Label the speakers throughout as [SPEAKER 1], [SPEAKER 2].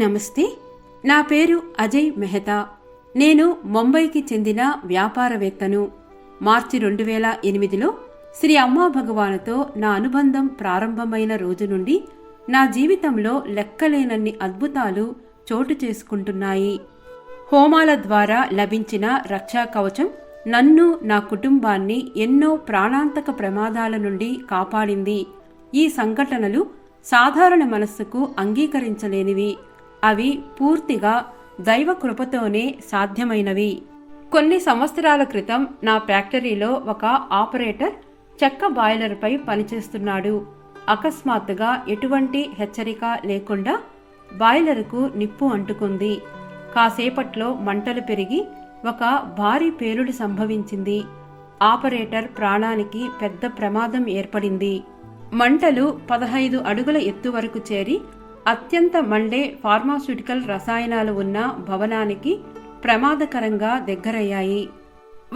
[SPEAKER 1] నమస్తే. నా పేరు అజయ్ మెహతా. నేను ముంబైకి చెందిన వ్యాపారవేత్తను. మార్చి 2008లో శ్రీ అమ్మా భగవానుతో నా అనుబంధం ప్రారంభమైన రోజు నుండి నా జీవితంలో లెక్కలేనన్ని అద్భుతాలు చోటు చేసుకుంటున్నాయి. హోమాల ద్వారా లభించిన రక్షా కవచం నన్ను, నా కుటుంబాన్ని ఎన్నో ప్రాణాంతక ప్రమాదాల నుండి కాపాడింది. ఈ సంఘటనలు సాధారణ మనస్సుకు అంగీకరించలేనివి. అవి పూర్తిగా దైవ కృపతోనే సాధ్యమైనవి. కొన్ని సంవత్సరాల క్రితం నా ఫ్యాక్టరీలో ఒక ఆపరేటర్ చెక్క బాయిలర్పై పనిచేస్తున్నాడు. అకస్మాత్తుగా ఎటువంటి హెచ్చరిక లేకుండా బాయిలర్కు నిప్పు అంటుకుంది. కాసేపట్లో మంటలు పెరిగి ఒక భారీ పేలుడు సంభవించింది. ఆపరేటర్ ప్రాణానికి పెద్ద ప్రమాదం ఏర్పడింది. మంటలు 15 అడుగుల ఎత్తు వరకు చేరి అత్యంత మండే ఫార్మాస్యూటికల్ రసాయనాలు ఉన్న భవనానికి ప్రమాదకరంగా దగ్గరయ్యాయి.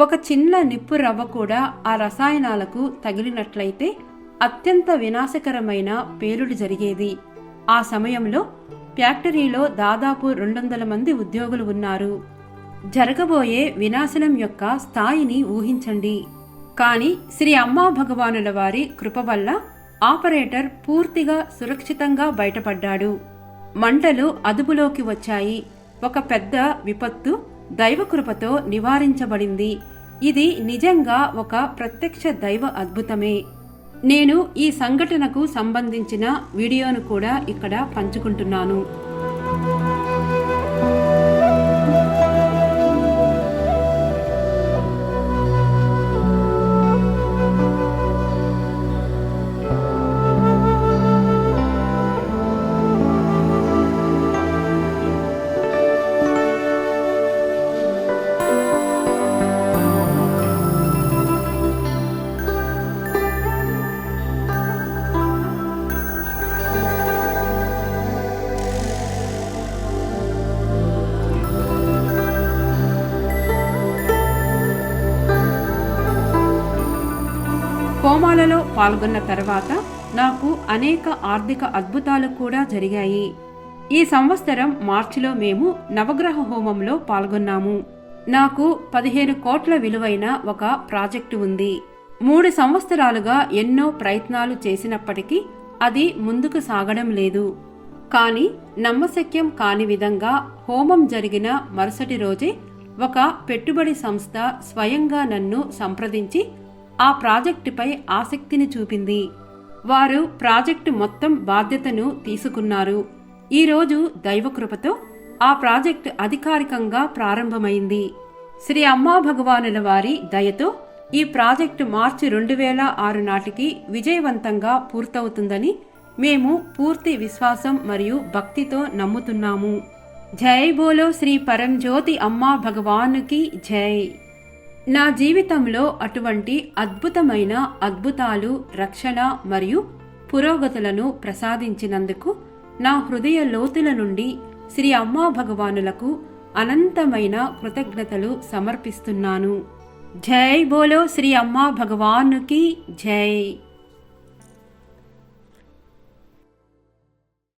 [SPEAKER 1] ఒక చిన్న నిప్పు రవ్వ కూడా ఆ రసాయనాలకు తగిలినట్లయితే అత్యంత వినాశకరమైన పేలుడు జరిగేది. ఆ సమయంలో ఫ్యాక్టరీలో దాదాపు 200 మంది ఉద్యోగులు ఉన్నారు. జరగబోయే వినాశనం యొక్క స్థాయిని ఊహించండి. కానీ శ్రీ అమ్మా భగవానుల వారి కృప వల్ల ఆపరేటర్ పూర్తిగా సురక్షితంగా బయటపడ్డాడు. మంటలు అదుపులోకి వచ్చాయి. ఒక పెద్ద విపత్తు దైవకృపతో నివారించబడింది. ఇది నిజంగా ఒక ప్రత్యక్ష దైవ అద్భుతమే. నేను ఈ సంఘటనకు సంబంధించిన వీడియోను కూడా ఇక్కడ పంచుకుంటున్నాను. హోమాలలో పాల్గొన్న తర్వాత నాకు అనేక ఆర్థిక అద్భుతాలు కూడా జరిగాయి. ఈ సంవత్సరం మార్చిలో మేము నవగ్రహ హోమంలో పాల్గొన్నాము. నాకు 15 కోట్ల విలువైన ఒక ప్రాజెక్టు ఉంది. 3 సంవత్సరాలుగా ఎన్నో ప్రయత్నాలు చేసినప్పటికీ అది ముందుకు సాగడం లేదు. కానీ నమ్మశక్యం కాని విధంగా హోమం జరిగిన మరుసటి రోజే ఒక పెట్టుబడి సంస్థ స్వయంగా నన్ను సంప్రదించి ఆ ప్రాజెక్టుపై ఆసక్తిని చూపింది. వారు ప్రాజెక్టు మొత్తం బాధ్యతను తీసుకున్నారు. ఈరోజు దైవకృపతో ఆ ప్రాజెక్టు అధికారికంగా ప్రారంభమైంది. శ్రీ అమ్మా భగవానుల వారి దయతో ఈ ప్రాజెక్టు మార్చి 2006 నాటికి విజయవంతంగా పూర్తవుతుందని మేము పూర్తి విశ్వాసం మరియు భక్తితో నమ్ముతున్నాము. జై బోలో శ్రీ పరంజ్యోతి అమ్మా భగవానుకి జై. నా జీవితంలో అటువంటి అద్భుతమైన అద్భుతాలు, రక్షణ మరియు పురోగతులను ప్రసాదించినందుకు నా హృదయ లోతుల నుండి శ్రీ అమ్మా భగవానులకు అనంతమైన కృతజ్ఞతలు సమర్పిస్తున్నాను. జై బోలో శ్రీ అమ్మా భగవానుకి జై.